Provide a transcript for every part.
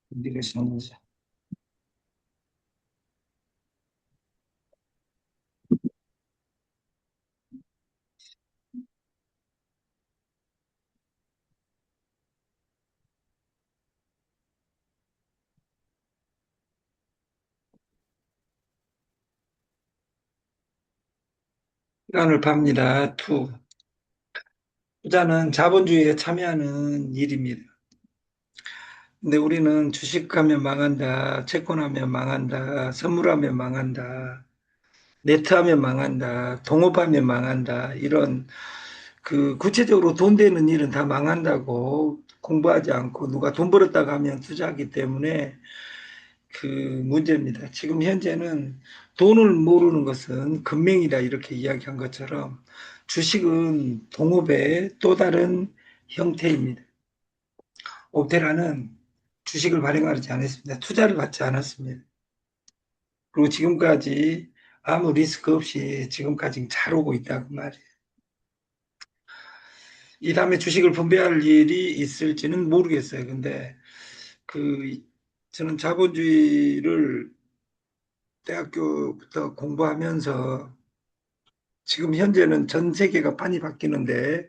네가 시작하자. 시간을 팝니다. 투자는 자본주의에 참여하는 일입니다. 근데 우리는 주식하면 망한다, 채권하면 망한다, 선물하면 망한다, 네트하면 망한다, 동업하면 망한다, 이런 구체적으로 돈 되는 일은 다 망한다고 공부하지 않고 누가 돈 벌었다고 하면 투자하기 때문에 그 문제입니다. 지금 현재는 돈을 모르는 것은 금맹이다 이렇게 이야기한 것처럼 주식은 동업의 또 다른 형태입니다. 옵테라는 주식을 발행하지 않았습니다. 투자를 받지 않았습니다. 그리고 지금까지 아무 리스크 없이 지금까지 잘 오고 있다고 말이에요. 이 다음에 주식을 분배할 일이 있을지는 모르겠어요. 근데 그 저는 자본주의를 대학교부터 공부하면서 지금 현재는 전 세계가 판이 바뀌는데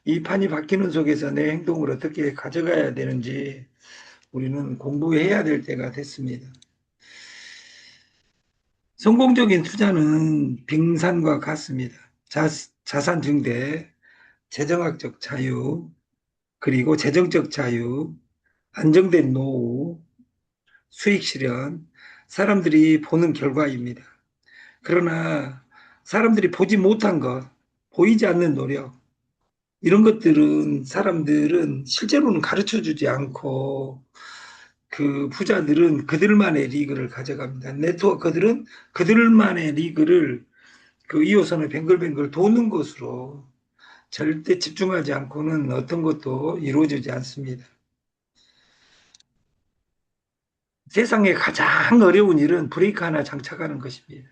이 판이 바뀌는 속에서 내 행동을 어떻게 가져가야 되는지 우리는 공부해야 될 때가 됐습니다. 성공적인 투자는 빙산과 같습니다. 자산 증대, 재정학적 자유, 그리고 재정적 자유, 안정된 노후, 수익 실현, 사람들이 보는 결과입니다. 그러나 사람들이 보지 못한 것, 보이지 않는 노력, 이런 것들은 사람들은 실제로는 가르쳐 주지 않고 그 부자들은 그들만의 리그를 가져갑니다. 네트워커들은 그들만의 리그를 그 2호선을 뱅글뱅글 도는 것으로 절대 집중하지 않고는 어떤 것도 이루어지지 않습니다. 세상에 가장 어려운 일은 브레이크 하나 장착하는 것입니다.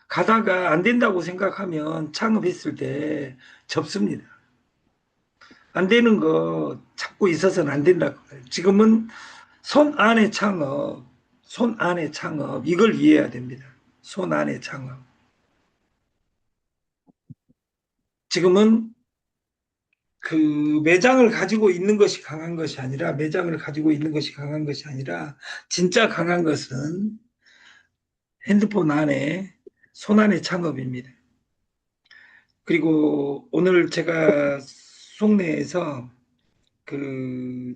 가다가 안 된다고 생각하면 창업했을 때 접습니다. 안 되는 거 찾고 있어서는 안 된다고. 지금은 손 안의 창업, 손 안의 창업, 이걸 이해해야 됩니다. 손 안의 창업. 지금은 그 매장을 가지고 있는 것이 강한 것이 아니라, 매장을 가지고 있는 것이 강한 것이 아니라, 진짜 강한 것은 핸드폰 안에, 손 안의 창업입니다. 그리고 오늘 제가 속내에서 그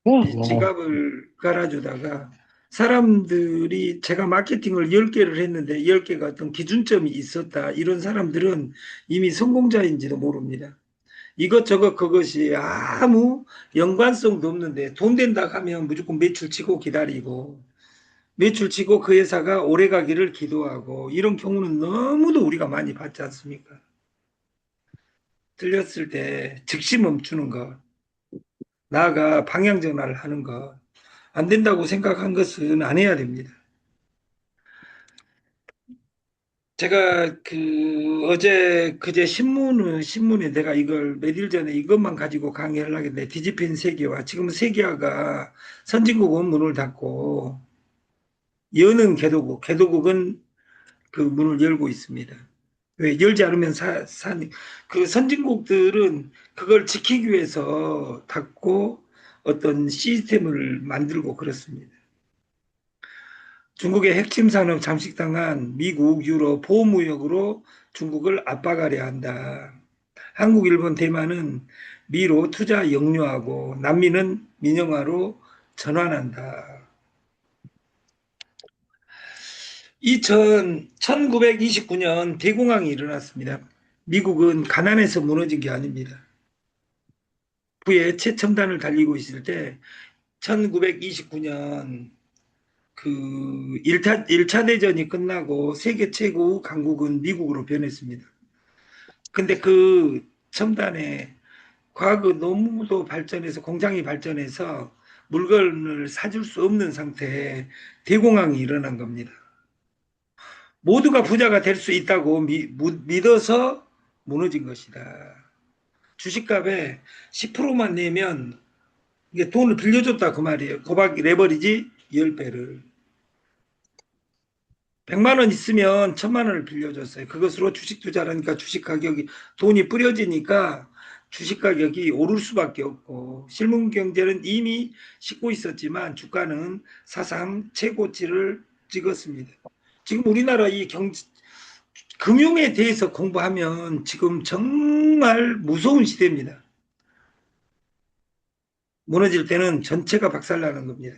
이 지갑을 깔아주다가 사람들이 제가 마케팅을 10개를 했는데 10개가 어떤 기준점이 있었다. 이런 사람들은 이미 성공자인지도 모릅니다. 이것저것 그것이 아무 연관성도 없는데 돈 된다 하면 무조건 매출 치고 기다리고 매출 치고 그 회사가 오래 가기를 기도하고 이런 경우는 너무도 우리가 많이 봤지 않습니까? 틀렸을 때 즉시 멈추는 것, 나아가 방향 전환을 하는 것, 안 된다고 생각한 것은 안 해야 됩니다. 제가 어제 그제 신문에 내가 이걸 몇 일 전에 이것만 가지고 강의를 하겠는데 디지펜 세계화 지금 세계화가 선진국은 문을 닫고 여는 개도국은 그 문을 열고 있습니다. 왜 열지 않으면 그 선진국들은 그걸 지키기 위해서 닫고 어떤 시스템을 만들고 그렇습니다. 중국의 핵심 산업 잠식당한 미국, 유럽 보호무역으로 중국을 압박하려 한다. 한국, 일본, 대만은 미로 투자 역류하고 남미는 민영화로 전환한다. 1929년 대공황이 일어났습니다. 미국은 가난해서 무너진 게 아닙니다. 후에 최첨단을 달리고 있을 때 1929년 그 1차 대전이 끝나고 세계 최고 강국은 미국으로 변했습니다. 근데 그 첨단에 과거 너무도 발전해서 공장이 발전해서 물건을 사줄 수 없는 상태에 대공황이 일어난 겁니다. 모두가 부자가 될 수 있다고 믿어서 무너진 것이다. 주식값에 10%만 내면 이게 돈을 빌려줬다 그 말이에요. 고박 레버리지 10배를. 100만 원 있으면 1000만 원을 빌려줬어요. 그것으로 주식 투자를 하니까 주식 가격이 돈이 뿌려지니까 주식 가격이 오를 수밖에 없고 실물 경제는 이미 싣고 있었지만 주가는 사상 최고치를 찍었습니다. 지금 우리나라 이 금융에 대해서 공부하면 지금 정말 무서운 시대입니다. 무너질 때는 전체가 박살나는 겁니다.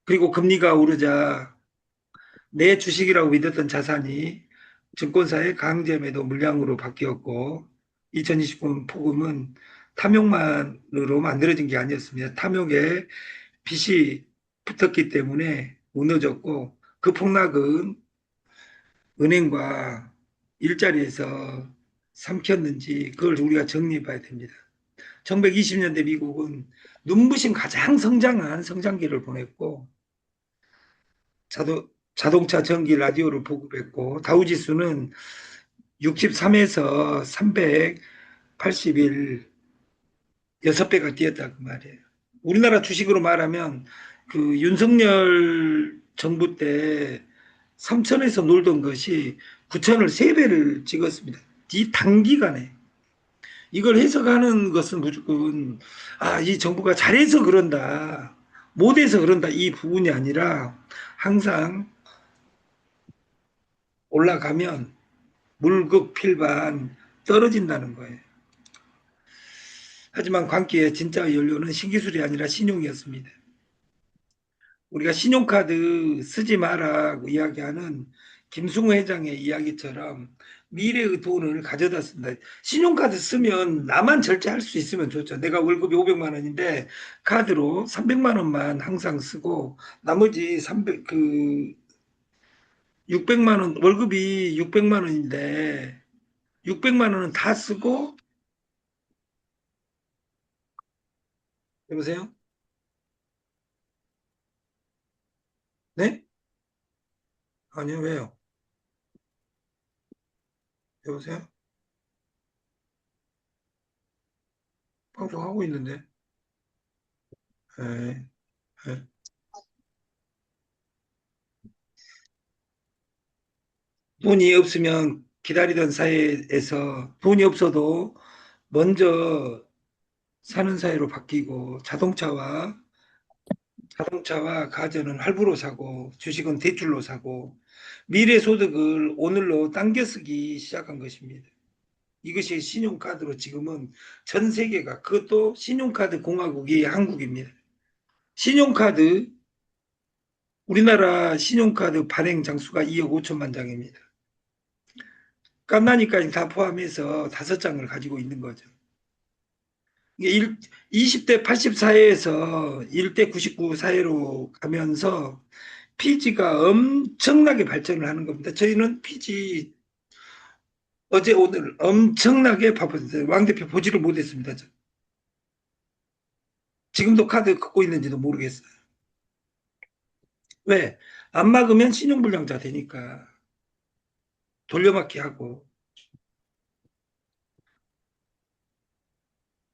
그리고 금리가 오르자 내 주식이라고 믿었던 자산이 증권사의 강제매도 물량으로 바뀌었고 2029년 폭음은 탐욕만으로 만들어진 게 아니었습니다. 탐욕에 빚이 붙었기 때문에 무너졌고 그 폭락은 은행과 일자리에서 삼켰는지 그걸 우리가 정리해 봐야 됩니다. 1920년대 미국은 눈부신 가장 성장한 성장기를 보냈고 자동차, 전기, 라디오를 보급했고 다우지수는 63에서 380일 6배가 뛰었다 그 말이에요. 우리나라 주식으로 말하면 그 윤석열 정부 때 3천에서 놀던 것이 9천을 3배를 찍었습니다. 이 단기간에. 이걸 해석하는 것은 무조건 이 정부가 잘해서 그런다. 못해서 그런다. 이 부분이 아니라 항상 올라가면 물급필반 떨어진다는 거예요. 하지만 광기의 진짜 연료는 신기술이 아니라 신용이었습니다. 우리가 신용카드 쓰지 마라고 이야기하는 김승호 회장의 이야기처럼 미래의 돈을 가져다 쓴다. 신용카드 쓰면 나만 결제할 수 있으면 좋죠. 내가 월급이 500만 원인데 카드로 300만 원만 항상 쓰고 나머지 600만 원 월급이 600만 원인데 600만 원은 다 쓰고 여보세요? 네? 아니요, 왜요? 여보세요? 방송하고 있는데. 네, 네. 돈이 없으면 기다리던 사회에서 돈이 없어도 먼저 사는 사회로 바뀌고 자동차와 가전은 할부로 사고 주식은 대출로 사고 미래 소득을 오늘로 당겨 쓰기 시작한 것입니다. 이것이 신용카드로 지금은 전 세계가 그것도 신용카드 공화국이 한국입니다. 신용카드 우리나라 신용카드 발행 장수가 2억 5천만 장입니다. 갓나니까지 다 포함해서 5장을 가지고 있는 거죠. 이게 20대 80 사회에서 1대 99 사회로 가면서 피지가 엄청나게 발전을 하는 겁니다. 저희는 피지 어제 오늘 엄청나게 바빴어요. 왕 대표 보지를 못했습니다. 지금도 카드 갖고 있는지도 모르겠어요. 왜? 안 막으면 신용불량자 되니까 돌려막기 하고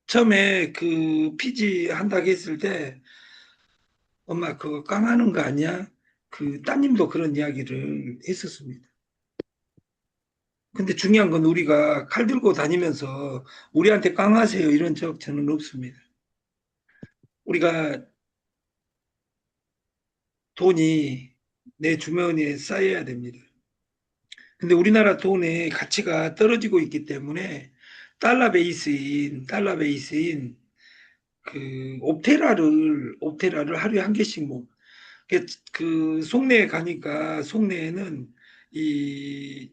처음에 그 피지 한다고 했을 때 엄마 그거 깡하는 거 아니야? 그 따님도 그런 이야기를 했었습니다. 근데 중요한 건 우리가 칼 들고 다니면서 우리한테 깡하세요 이런 적 저는 없습니다. 우리가 돈이 내 주머니에 쌓여야 됩니다. 근데 우리나라 돈의 가치가 떨어지고 있기 때문에 달러 베이스인 그 옵테라를 하루에 한 개씩 뭐 그 속내에 가니까 속내에는 이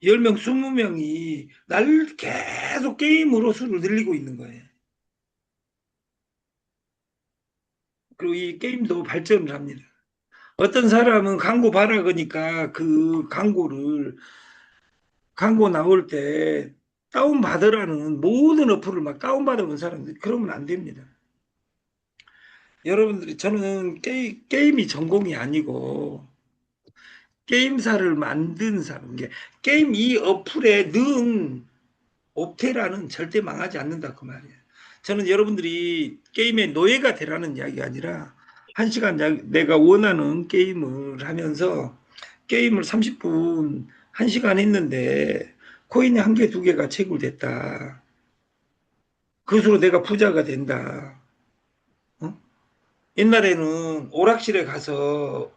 10명, 20명이 날 계속 게임으로 수를 늘리고 있는 거예요. 그리고 이 게임도 발전을 합니다. 어떤 사람은 광고 봐라 그러니까 그 광고 나올 때 다운받으라는 모든 어플을 막 다운받아본 사람들 그러면 안 됩니다. 여러분들이 저는 게임이 전공이 아니고 게임사를 만든 사람, 게임 이 어플에 넣은 옵테라는 절대 망하지 않는다 그 말이에요. 저는 여러분들이 게임의 노예가 되라는 이야기가 아니라 1시간 내가 원하는 게임을 하면서 게임을 30분, 1시간 했는데 코인이 한 개, 두 개가 채굴됐다. 그것으로 내가 부자가 된다. 어? 옛날에는 오락실에 가서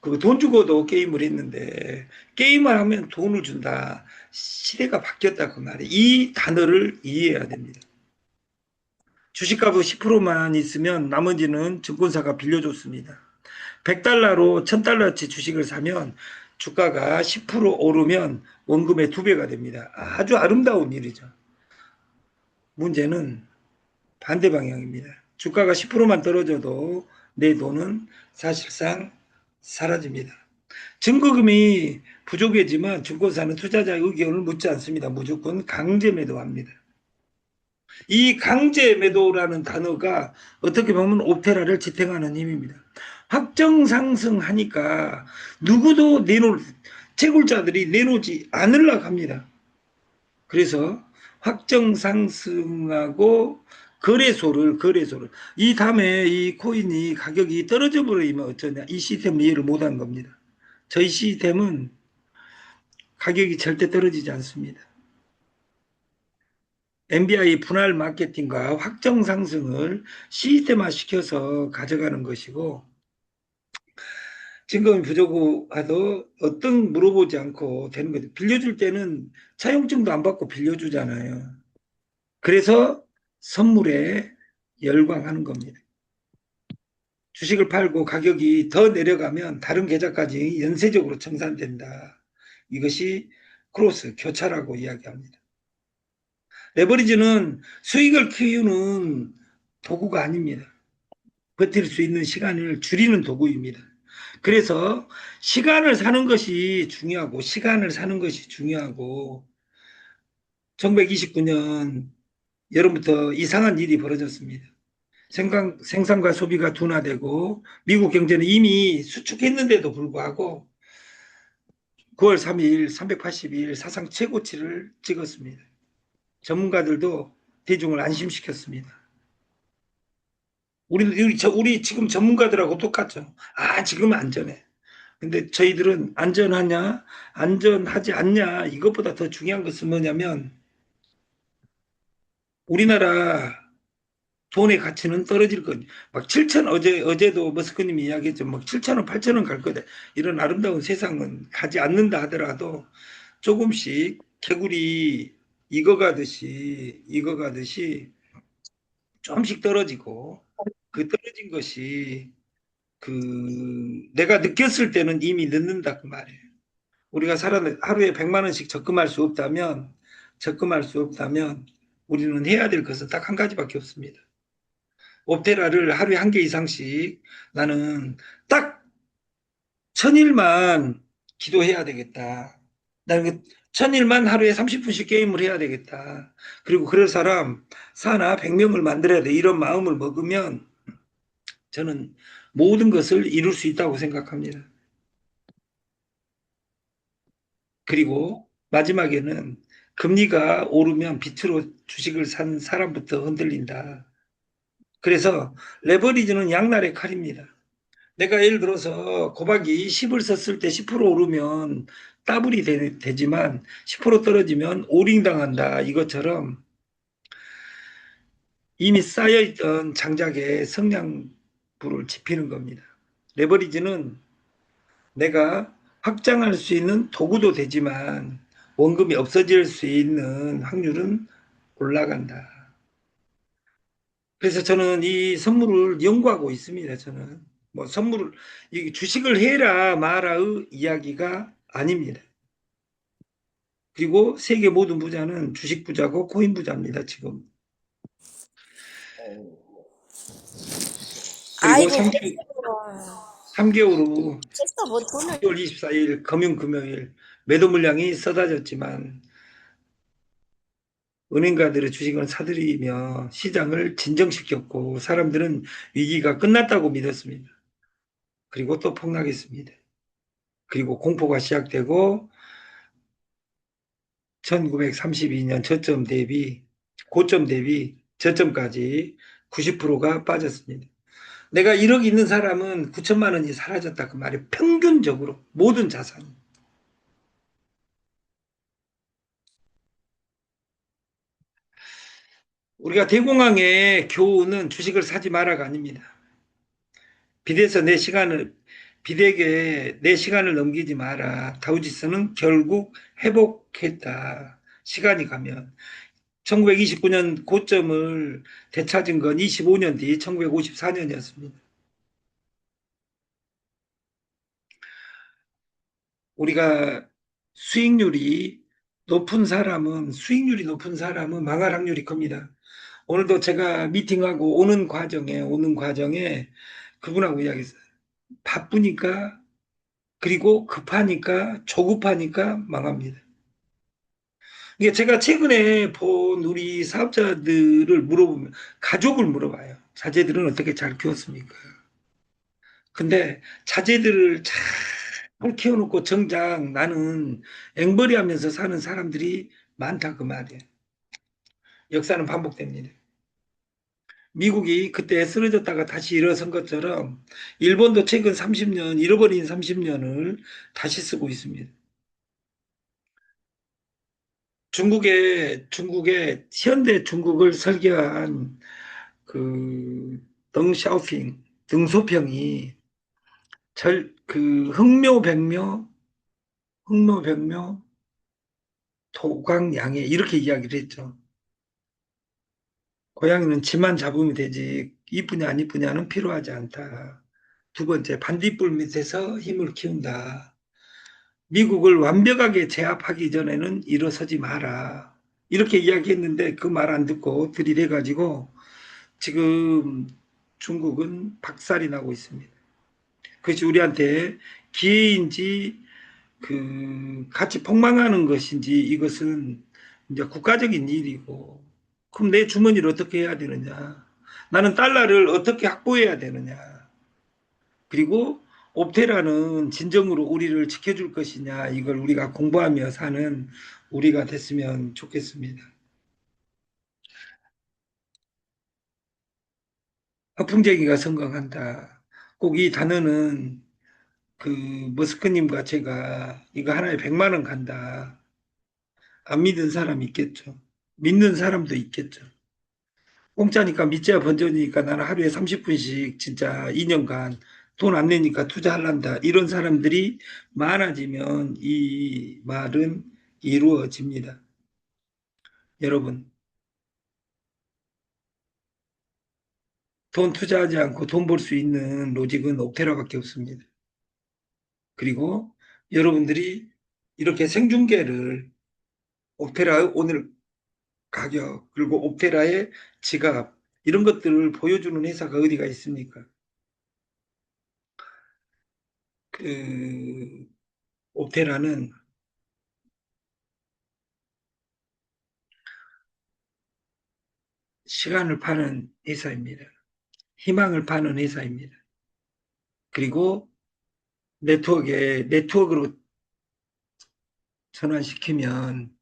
그 돈 주고도 게임을 했는데 게임을 하면 돈을 준다. 시대가 바뀌었다 그 말이에요. 이 단어를 이해해야 됩니다. 주식값이 10%만 있으면 나머지는 증권사가 빌려줬습니다. 100달러로 1000달러치 주식을 사면 주가가 10% 오르면 원금의 2배가 됩니다. 아주 아름다운 일이죠. 문제는 반대 방향입니다. 주가가 10%만 떨어져도 내 돈은 사실상 사라집니다. 증거금이 부족해지만 증권사는 투자자의 의견을 묻지 않습니다. 무조건 강제 매도합니다. 이 강제 매도라는 단어가 어떻게 보면 옵테라를 지탱하는 힘입니다. 확정 상승하니까 누구도 채굴자들이 내놓지 않으려고 합니다. 그래서 확정 상승하고 거래소를 이 다음에 이 코인이 가격이 떨어져 버리면 어쩌냐, 이 시스템을 이해를 못한 겁니다. 저희 시스템은 가격이 절대 떨어지지 않습니다. MBI 분할 마케팅과 확정 상승을 시스템화 시켜서 가져가는 것이고, 증거금이 부족하도 어떤 물어보지 않고 되는 거죠. 빌려줄 때는 차용증도 안 받고 빌려주잖아요. 그래서 선물에 열광하는 겁니다. 주식을 팔고 가격이 더 내려가면 다른 계좌까지 연쇄적으로 청산된다. 이것이 크로스, 교차라고 이야기합니다. 레버리지는 수익을 키우는 도구가 아닙니다. 버틸 수 있는 시간을 줄이는 도구입니다. 그래서 시간을 사는 것이 중요하고 1929년 여름부터 이상한 일이 벌어졌습니다. 생산과 소비가 둔화되고 미국 경제는 이미 수축했는데도 불구하고 9월 3일 380일 사상 최고치를 찍었습니다. 전문가들도 대중을 안심시켰습니다. 우리 지금 전문가들하고 똑같죠. 지금은 안전해. 근데 저희들은 안전하지 않냐, 이것보다 더 중요한 것은 뭐냐면, 우리나라 돈의 가치는 떨어질 것. 막 7천, 어제도 머스크님이 이야기했죠. 막 7천 원, 8천 원 갈 거다. 이런 아름다운 세상은 가지 않는다 하더라도 조금씩 개구리 익어가듯이 조금씩 떨어지고, 그 떨어진 것이 내가 느꼈을 때는 이미 늦는다 그 말이에요. 우리가 하루에 100만 원씩 적금할 수 없다면 우리는 해야 될 것은 딱 한 가지밖에 없습니다. 옵테라를 하루에 한 개 이상씩 나는 딱 1000일만 기도해야 되겠다. 나는 1000일만 하루에 30분씩 게임을 해야 되겠다. 그리고 그럴 사람 사나 100명을 만들어야 돼. 이런 마음을 먹으면 저는 모든 것을 이룰 수 있다고 생각합니다. 그리고 마지막에는 금리가 오르면 빛으로 주식을 산 사람부터 흔들린다. 그래서 레버리지는 양날의 칼입니다. 내가 예를 들어서 고박이 10을 썼을 때 10% 오르면 더블이 되지만 10% 떨어지면 오링 당한다. 이것처럼 이미 쌓여있던 장작에 성냥불을 지피는 겁니다. 레버리지는 내가 확장할 수 있는 도구도 되지만 원금이 없어질 수 있는 확률은 올라간다. 그래서 저는 이 선물을 연구하고 있습니다. 저는 뭐 선물을 주식을 해라 마라의 이야기가 아닙니다. 그리고 세계 모든 부자는 주식 부자고 코인 부자입니다. 지금. 그리고 아이고, 3개월 후 그래서 뭐 돈을 10월 24일 금요일 매도 물량이 쏟아졌지만 은행가들의 주식을 사들이며 시장을 진정시켰고 사람들은 위기가 끝났다고 믿었습니다. 그리고 또 폭락했습니다. 그리고 공포가 시작되고 1932년 고점 대비 저점까지 90%가 빠졌습니다. 내가 1억 있는 사람은 9천만 원이 사라졌다 그 말이에요. 평균적으로 모든 자산이. 우리가 대공황의 교훈은 주식을 사지 마라가 아닙니다. 빚에서 내 시간을 빚에게 내 시간을 넘기지 마라. 다우지수는 결국 회복했다. 시간이 가면 1929년 고점을 되찾은 건 25년 뒤 1954년이었습니다. 우리가 수익률이 높은 사람은 망할 확률이 큽니다. 오늘도 제가 미팅하고 오는 과정에 그분하고 이야기했어요. 바쁘니까 그리고 급하니까 조급하니까 망합니다. 이게 제가 최근에 본 우리 사업자들을 물어보면 가족을 물어봐요. 자제들은 어떻게 잘 키웠습니까? 근데 자제들을 잘 키워놓고 정작 나는 앵벌이 하면서 사는 사람들이 많다 그 말이에요. 역사는 반복됩니다. 미국이 그때 쓰러졌다가 다시 일어선 것처럼 일본도 최근 30년, 잃어버린 30년을 다시 쓰고 있습니다. 중국의 현대 중국을 설계한 그 덩샤오핑, 등소평이 흑묘 백묘 토광양해 이렇게 이야기를 했죠. 고양이는 지만 잡으면 되지 이쁘냐 안 이쁘냐는 필요하지 않다. 두 번째, 반딧불 밑에서 힘을 키운다. 미국을 완벽하게 제압하기 전에는 일어서지 마라. 이렇게 이야기했는데 그 말 안 듣고 들이대가지고 지금 중국은 박살이 나고 있습니다. 그것이 우리한테 기회인지 같이 폭망하는 것인지 이것은 이제 국가적인 일이고 그럼 내 주머니를 어떻게 해야 되느냐? 나는 달러를 어떻게 확보해야 되느냐? 그리고 옵테라는 진정으로 우리를 지켜줄 것이냐? 이걸 우리가 공부하며 사는 우리가 됐으면 좋겠습니다. 허풍쟁이가 성공한다. 꼭 이 단어는 머스크님과 제가 이거 하나에 100만 원 간다. 안 믿은 사람 있겠죠. 믿는 사람도 있겠죠. 공짜니까 믿자야 번져니까 나는 하루에 30분씩 진짜 2년간 돈 안 내니까 투자할란다. 이런 사람들이 많아지면 이 말은 이루어집니다. 여러분, 돈 투자하지 않고 돈 벌 수 있는 로직은 옵테라밖에 없습니다. 그리고 여러분들이 이렇게 생중계를 옵테라 오늘 가격 그리고 옵테라의 지갑 이런 것들을 보여주는 회사가 어디가 있습니까? 그 옵테라는 시간을 파는 회사입니다. 희망을 파는 회사입니다. 그리고 네트워크로 전환시키면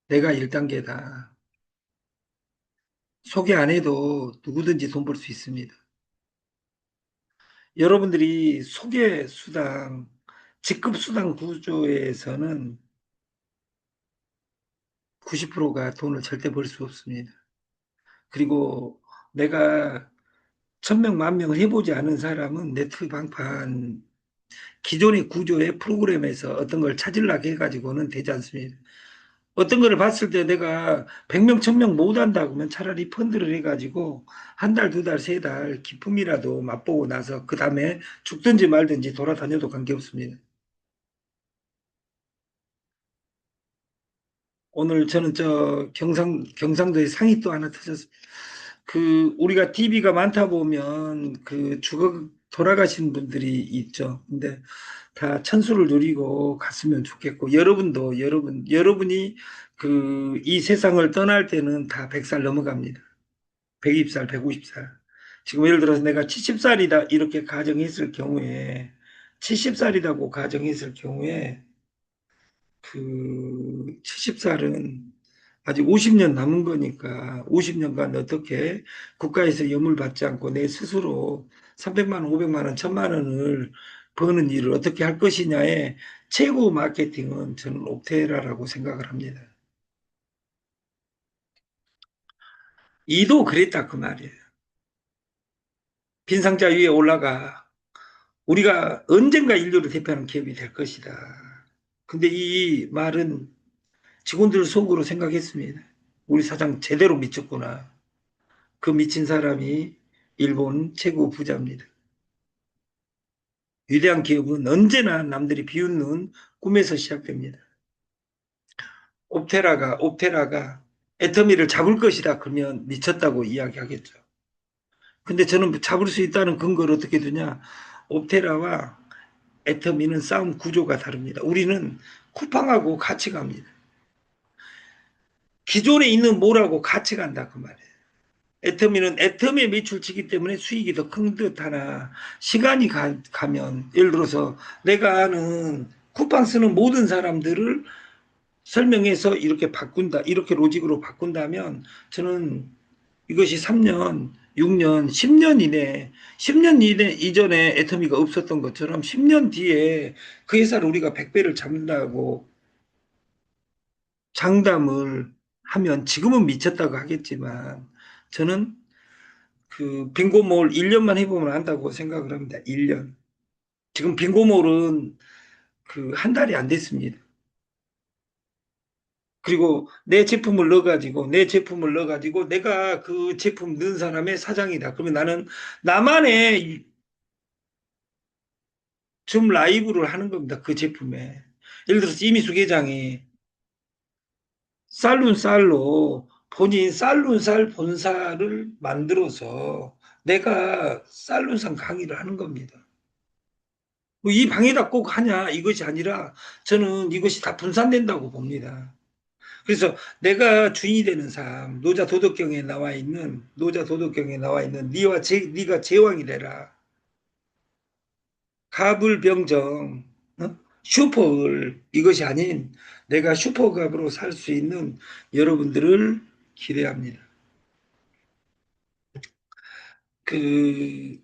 내가 1단계다. 소개 안 해도 누구든지 돈 벌 수 있습니다. 여러분들이 직급 수당 구조에서는 90%가 돈을 절대 벌 수 없습니다. 그리고 내가 천명 만명을 해보지 않은 사람은 네트 방판 기존의 구조의 프로그램에서 어떤 걸 찾으려고 해가지고는 되지 않습니다. 어떤 거를 봤을 때 내가 100명, 1000명 못 한다 그러면 차라리 펀드를 해가지고 한 달, 두 달, 세 달 기쁨이라도 맛보고 나서 그 다음에 죽든지 말든지 돌아다녀도 관계없습니다. 오늘 저는 경상도에 상이 또 하나 터졌습니다. 우리가 TV가 많다 보면 돌아가신 분들이 있죠. 근데 다 천수를 누리고 갔으면 좋겠고, 여러분이 이 세상을 떠날 때는 다 100살 넘어갑니다. 120살, 150살. 지금 예를 들어서 내가 70살이다, 이렇게 가정했을 경우에, 70살이라고 가정했을 경우에, 그 70살은 아직 50년 남은 거니까 50년간 어떻게 국가에서 염을 받지 않고 내 스스로 300만 원, 500만 원, 1000만 원을 버는 일을 어떻게 할 것이냐의 최고 마케팅은 저는 옵테라라고 생각을 합니다. 이도 그랬다 그 말이에요. 빈 상자 위에 올라가 우리가 언젠가 인류를 대표하는 기업이 될 것이다. 근데 이 말은 직원들 속으로 생각했습니다. 우리 사장 제대로 미쳤구나. 그 미친 사람이 일본 최고 부자입니다. 위대한 기업은 언제나 남들이 비웃는 꿈에서 시작됩니다. 옵테라가 애터미를 잡을 것이다 그러면 미쳤다고 이야기하겠죠. 근데 저는 잡을 수 있다는 근거를 어떻게 두냐? 옵테라와 애터미는 싸움 구조가 다릅니다. 우리는 쿠팡하고 같이 갑니다. 기존에 있는 몰하고 같이 간다 그 말이에요. 애터미는 애터미에 매출치기 때문에 수익이 더 큰 듯 하나 시간이 가면 예를 들어서 내가 아는 쿠팡 쓰는 모든 사람들을 설명해서 이렇게 바꾼다 이렇게 로직으로 바꾼다면 저는 이것이 3년 6년 10년 이내 10년 이내 이전에 애터미가 없었던 것처럼 10년 뒤에 그 회사를 우리가 100배를 잡는다고 장담을 하면 지금은 미쳤다고 하겠지만 저는 그 빙고몰 1년만 해보면 안다고 생각을 합니다. 1년. 지금 빙고몰은 그 한 달이 안 됐습니다. 그리고 내 제품을 넣어가지고 내가 그 제품 넣은 사람의 사장이다. 그러면 나는 나만의 줌 라이브를 하는 겁니다. 그 제품에. 예를 들어서 이미수 계장이 쌀룬쌀로 본인 쌀룬쌀 본사를 만들어서 내가 쌀룬쌀 강의를 하는 겁니다. 뭐이 방에다 꼭 하냐 이것이 아니라 저는 이것이 다 분산된다고 봅니다. 그래서 내가 주인이 되는 삶, 노자 도덕경에 나와 있는 네가 제왕이 되라. 갑을병정, 슈퍼을 이것이 아닌 내가 슈퍼갑으로 살 수 있는 여러분들을 기대합니다. 그